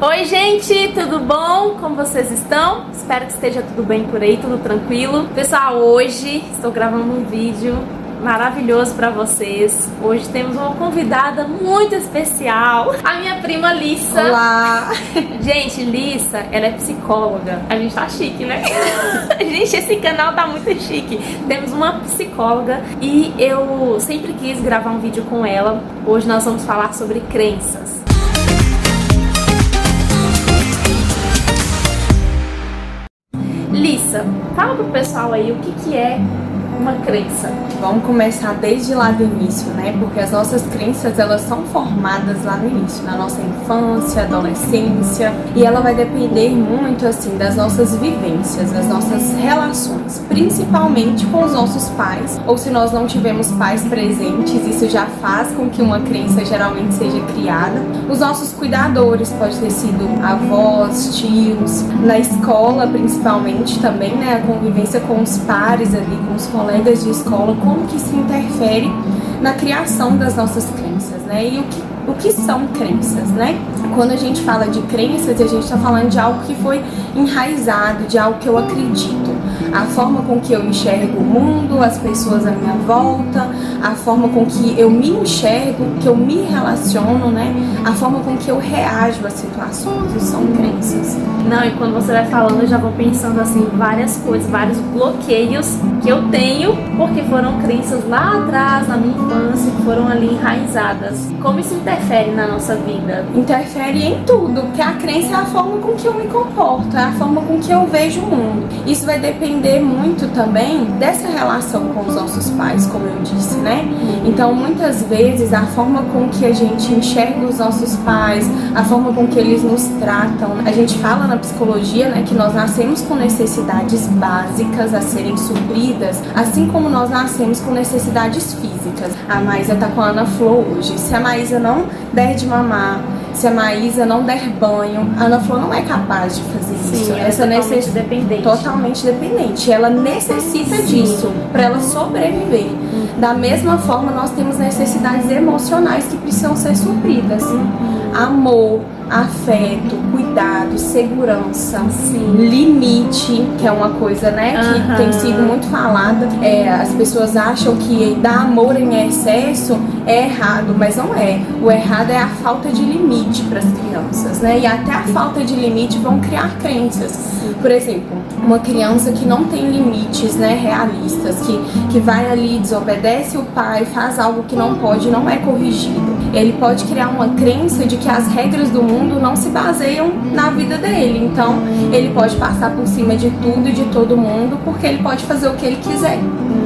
Oi gente, tudo bom? Como vocês estão? Espero que esteja tudo bem por aí, tudo tranquilo. Pessoal, hoje estou gravando um vídeo maravilhoso pra vocês. Hoje temos uma convidada muito especial, a minha prima Lissa. Olá! Gente, Lissa, ela é psicóloga. A gente tá chique, né? Gente, esse canal tá muito chique. Temos uma psicóloga e eu sempre quis gravar um vídeo com ela. Hoje nós vamos falar sobre crenças. Lissa, fala pro pessoal aí o que é uma crença. Vamos começar desde lá do início, né? Porque as nossas crenças, elas são formadas lá no início, na nossa infância, adolescência, e ela vai depender muito, assim, das nossas vivências, das nossas relações, principalmente com os nossos pais, ou se nós não tivemos pais presentes, isso já faz com que uma crença geralmente seja criada. Os nossos cuidadores, pode ter sido avós, tios, na escola principalmente também, né? A convivência com os pares ali, com os colegas de escola, como que isso interfere na criação das nossas crenças, né? E o que são crenças, né? Quando a gente fala de crenças, a gente está falando de algo que foi enraizado, de algo que eu acredito. A forma com que eu enxergo o mundo, as pessoas à minha volta, a forma com que eu me enxergo, que eu me relaciono, né? A forma com que eu reajo às situações, isso são crenças. Não, e quando você vai falando, eu já vou pensando assim, várias coisas, vários bloqueios que eu tenho, porque foram crenças lá atrás, na minha infância, que foram ali enraizadas. Como isso interfere na nossa vida? Interfere em tudo, porque a crença é a forma com que eu me comporto, é a forma com que eu vejo o mundo. Isso vai depender muito também dessa relação com os nossos pais, como eu disse, né? Então, muitas vezes, a forma com que a gente enxerga os nossos pais, a forma com que eles nos tratam, a gente fala na psicologia, né, que nós nascemos com necessidades básicas a serem supridas, assim como nós nascemos com necessidades físicas. A Maísa tá com a Ana Flor hoje. Se a Maísa não der de mamar, se a Maísa não der banho, a Ana Flor não é capaz de fazer isso. Sim, essa necessidade dependente. Totalmente dependente. Ela necessita disso para ela sobreviver. Da mesma forma, nós temos necessidades emocionais que precisam ser supridas. Amor, afeto, cuidado, segurança, limite, que é uma coisa, né, que tem sido muito falada. As pessoas acham que dar amor em excesso é errado, mas não é. O errado é a falta de limite para as crianças, né? E até a falta de limite vão criar crenças. Por exemplo, uma criança que não tem limites, né, realistas, que vai ali, desobedece o pai, faz algo que não pode, não é corrigido. Ele pode criar uma crença de que as regras do mundo não se baseiam na vida dele. Então, ele pode passar por cima de tudo e de todo mundo, porque ele pode fazer o que ele quiser.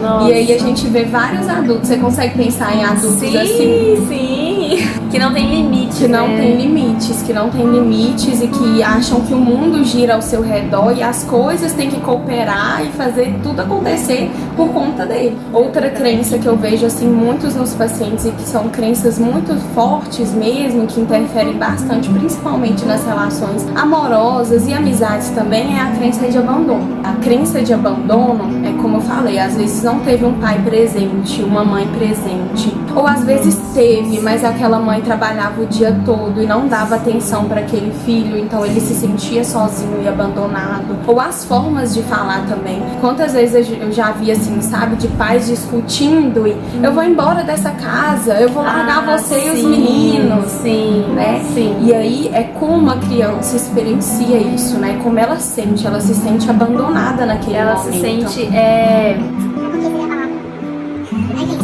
Nossa. E aí a gente vê vários adultos. Você consegue pensar em adultos assim? Sim, que não tem limites. Que não tem limites, que não tem limites e que acham que o mundo gira ao seu redor e as coisas têm que cooperar e fazer tudo acontecer por conta dele. Outra crença que eu vejo assim muitos nos pacientes e que são crenças muito fortes mesmo, que interferem bastante, principalmente nas relações amorosas e amizades também, é a crença de abandono. A crença de abandono é, como eu falei, às vezes não teve um pai presente, uma mãe presente, ou às vezes teve, mas aquela mãe trabalhava o dia todo e não dava atenção para aquele filho, então ele se sentia sozinho e abandonado. Ou as formas de falar também. Quantas vezes eu já vi assim, sabe, de pais discutindo e eu vou embora dessa casa, eu vou largar você e os meninos. Sim, né? Sim. E aí é como a criança experiencia isso, né? Como ela se sente abandonada naquele ela momento. Se sente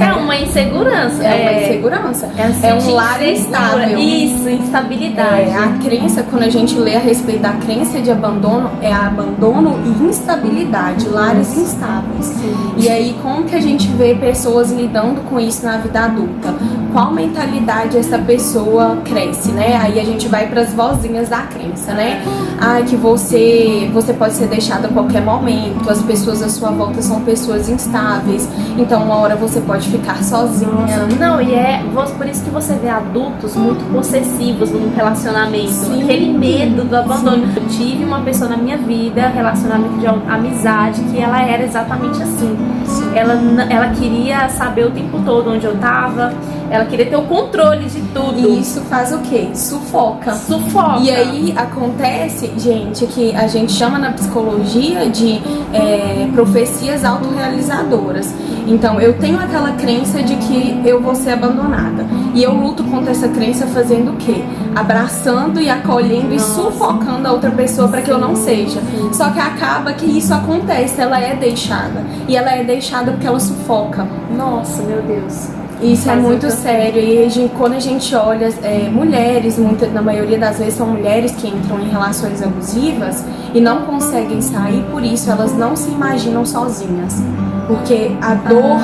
é uma insegurança. É uma insegurança. É um lar instável. Isso, instabilidade. A crença, quando a gente lê a respeito da crença de abandono, é abandono e instabilidade, lares instáveis. Sim. E aí, como que a gente vê pessoas lidando com isso na vida adulta? Qual mentalidade essa pessoa cresce, né? Aí a gente vai para as vozinhas da crença, né? Que você pode ser deixado a qualquer momento, as pessoas à sua volta são pessoas instáveis, então uma hora você pode ficar sozinha. Não, e é por isso que você vê adultos muito possessivos num relacionamento. Sim. Aquele medo do abandono. Sim. Eu tive uma pessoa na minha vida, relacionamento de amizade, que ela era exatamente assim. Ela queria saber o tempo todo onde eu tava. ela querer ter o controle de tudo. E isso faz o quê? Sufoca. E aí acontece, gente, que a gente chama na psicologia de profecias autorrealizadoras. Então, eu tenho aquela crença de que eu vou ser abandonada. E eu luto contra essa crença fazendo o quê? Abraçando e acolhendo e sufocando a outra pessoa para que eu não seja. Só que acaba que isso acontece, ela é deixada. E ela é deixada porque ela sufoca. Nossa, meu Deus. Isso é muito sério. E quando a gente olha mulheres, na maioria das vezes são mulheres que entram em relações abusivas e não conseguem sair, por isso elas não se imaginam sozinhas. Porque a dor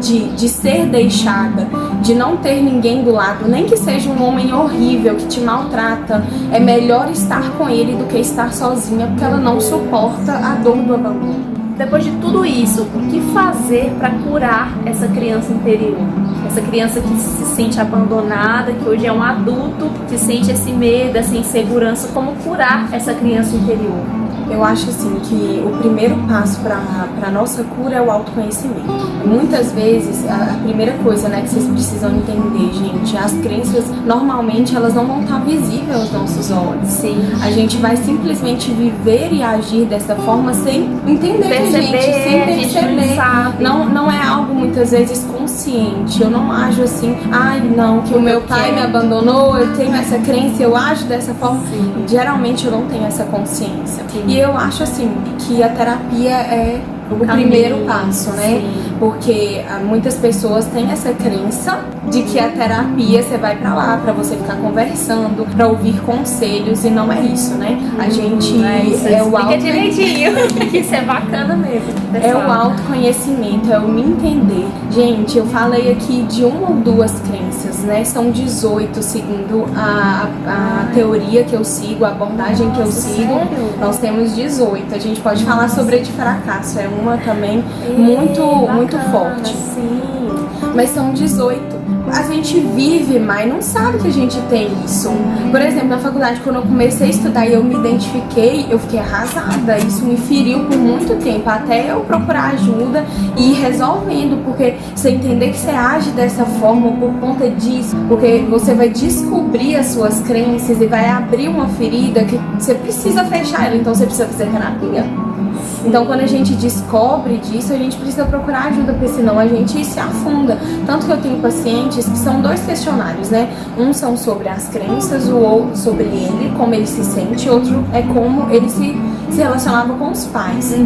de ser deixada, de não ter ninguém do lado, nem que seja um homem horrível que te maltrata, é melhor estar com ele do que estar sozinha, porque ela não suporta a dor do abandono. Depois de tudo isso, o que fazer para curar essa criança interior? Essa criança que se sente abandonada, que hoje é um adulto, que sente esse medo, essa insegurança. Como curar essa criança interior? Eu acho assim que o primeiro passo para nossa cura é o autoconhecimento. Muitas vezes a primeira coisa, né, que vocês precisam entender, gente, as crenças normalmente elas não vão estar visíveis aos nossos olhos. Sim. A gente vai simplesmente viver e agir dessa forma sem entender, perceber, sem perceber. A gente não sabe. Não é algo muitas vezes consciente. Eu não ajo assim, não, que o meu pai me abandonou, eu tenho essa crença, eu ajo dessa forma. Sim. Geralmente eu não tenho essa consciência. Sim. E eu acho assim que a terapia é o primeiro passo, né? Sim. Porque muitas pessoas têm essa crença de que a terapia você vai pra lá pra você ficar conversando, pra ouvir conselhos, e não é isso, né? A gente é o direitinho. Isso é bacana mesmo, pessoal. É o autoconhecimento, é o me entender. Gente, eu falei aqui de uma ou duas crenças, né? São 18 segundo a teoria que eu sigo, a abordagem que eu sigo. Sério? Nós temos 18. A gente pode falar sobre a de fracasso, é uma também muito forte. Sim. Mas são 18. A gente vive, mas não sabe que a gente tem isso. Por exemplo, na faculdade, quando eu comecei a estudar e eu me identifiquei, eu fiquei arrasada. Isso me feriu por muito tempo, até eu procurar ajuda e ir resolvendo. Porque você entender que você age dessa forma por conta disso, porque você vai descobrir as suas crenças e vai abrir uma ferida que você precisa fechar ela, então você precisa fazer terapia. Então, quando a gente descobre disso, a gente precisa procurar ajuda, porque senão a gente se afunda. Tanto que eu tenho pacientes que são 2 questionários, né? Um são sobre as crenças, o outro sobre ele, como ele se sente, outro é como ele se relacionava com os pais.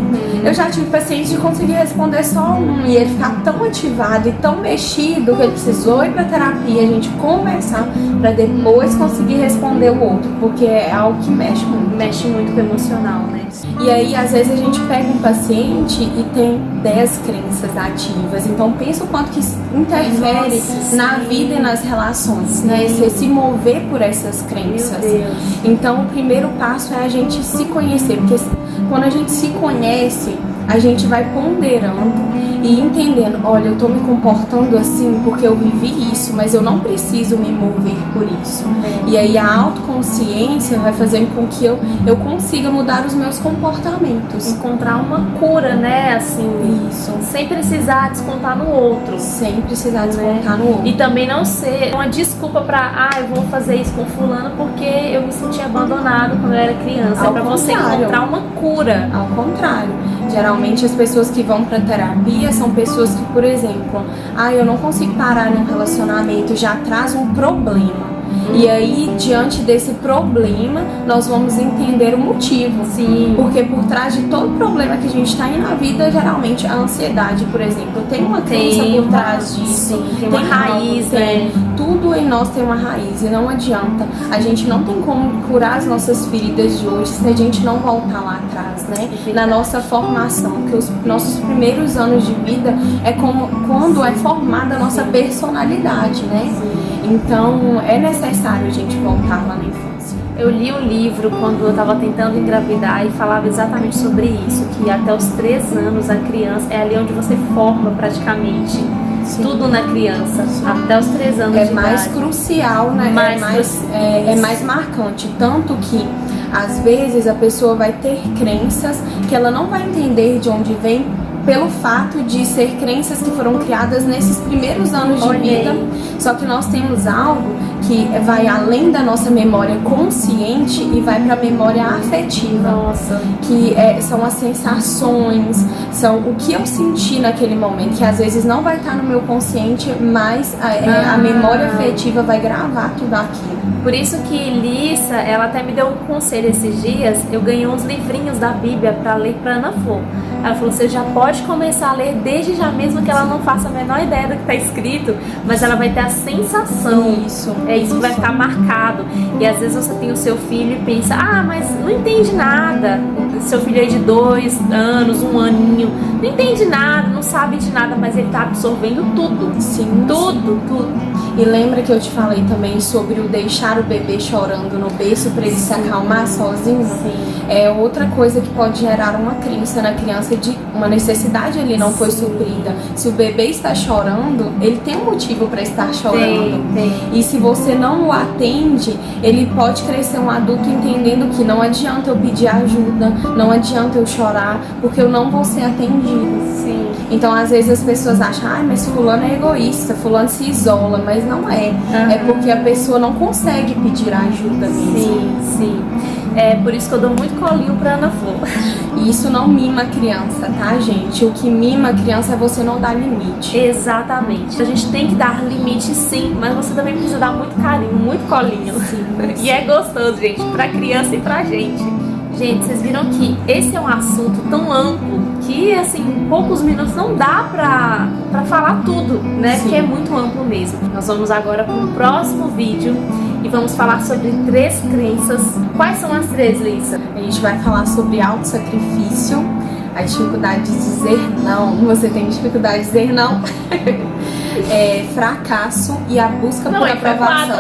Eu já tive pacientes de conseguir responder só um e ele ficar tão ativado e tão mexido que ele precisou ir pra terapia, a gente conversar pra depois conseguir responder o outro, porque é algo que mexe muito. Mexe muito com o emocional, né? E aí, às vezes, a gente pega um paciente e tem 10 crenças ativas. Então, pensa o quanto que interfere na vida e nas relações, né? Você se mover por essas crenças. Meu Deus. Então, o primeiro passo é a gente se conhecer. Porque quando a gente se conhece, a gente vai ponderando e entendendo, olha, eu tô me comportando assim porque eu vivi isso, mas eu não preciso me mover por isso. E aí a autoconsciência vai fazer com que eu consiga mudar os meus comportamentos. Encontrar uma cura, né? Assim, Isso. sem precisar descontar no outro. Sem precisar descontar no outro. E também não ser uma desculpa pra, eu vou fazer isso com fulano porque eu me senti abandonado quando eu era criança. É pra você encontrar uma cura. Ao contrário. Geralmente as pessoas que vão pra terapia são pessoas que, por exemplo, eu não consigo parar num relacionamento, já traz um problema. E aí, diante desse problema, nós vamos entender o motivo. Sim. Porque por trás de todo problema que a gente está aí na vida, geralmente a ansiedade, por exemplo, tem uma crença por trás disso. Sim, tem uma raiz, né? Tudo em nós tem uma raiz e não adianta. A gente não tem como curar as nossas feridas de hoje se a gente não voltar lá atrás, né? Na nossa formação, que os nossos primeiros anos de vida é como quando é formada a nossa personalidade, né? Então é necessário a gente voltar lá na infância. Eu li um livro quando eu estava tentando engravidar e falava exatamente sobre isso, que até os 3 anos a criança é ali onde você forma praticamente. Sim. Tudo na criança. Sim. Até os 3 anos de idade. É mais crucial, né? É mais marcante. Tanto que, às vezes, a pessoa vai ter crenças que ela não vai entender de onde vem pelo fato de ser crenças que foram criadas nesses primeiros anos de vida. Só que nós temos algo que vai além da nossa memória consciente e vai para a memória afetiva. Nossa. Que são as sensações, são o que eu senti naquele momento, que às vezes não vai estar no meu consciente, mas a memória afetiva vai gravar tudo aquilo. Por isso que Lissa, ela até me deu um conselho esses dias. Eu ganhei uns livrinhos da Bíblia para ler para Ana Flor. Ela falou, você já pode começar a ler desde já, mesmo que ela não faça a menor ideia do que está escrito, mas ela vai ter a sensação. Isso. É isso que vai ficar marcado. E às vezes você tem o seu filho e pensa, mas não entende nada. Seu filho é de 2 anos, 1 aninho, não entende nada, não sabe de nada, mas ele está absorvendo tudo. Sim. Tudo. E lembra que eu te falei também sobre o deixar o bebê chorando no berço para ele se acalmar sozinho? Sim. É outra coisa que pode gerar uma crença na criança de uma necessidade ali não foi suprida. Se o bebê está chorando, ele tem um motivo para estar chorando. Tem. E se você não o atende, ele pode crescer um adulto entendendo que não adianta eu pedir ajuda, não adianta eu chorar, porque eu não vou ser atendido. Sim. Então às vezes as pessoas acham, mas fulano é egoísta, fulano se isola, mas não é. É porque a pessoa não consegue pedir ajuda mesmo. Sim. É por isso que eu dou muito colinho pra Ana Flor. E isso não mima a criança, tá, gente? O que mima a criança é você não dar limite. Exatamente. A gente tem que dar limite, sim, mas você também precisa dar muito carinho, muito colinho. Sim. E é gostoso, gente, pra criança e pra gente. Gente, vocês viram que esse é um assunto tão amplo que, assim, em poucos minutos não dá pra falar tudo, né? Sim. Porque é muito amplo mesmo. Nós vamos agora para o próximo vídeo e vamos falar sobre 3 crenças. Quais são as 3, Lissa? A gente vai falar sobre autossacrifício, a dificuldade de dizer não. Você tem dificuldade de dizer não? Fracasso e a busca por aprovação.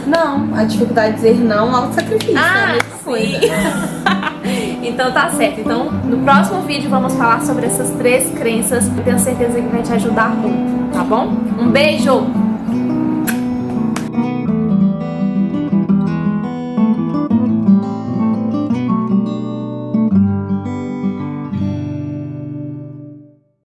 Não, a dificuldade de dizer não, autossacrifício. É a mesma coisa. Então tá certo. Então no próximo vídeo vamos falar sobre essas 3 crenças. Eu tenho certeza que vai te ajudar muito, tá bom? Um beijo!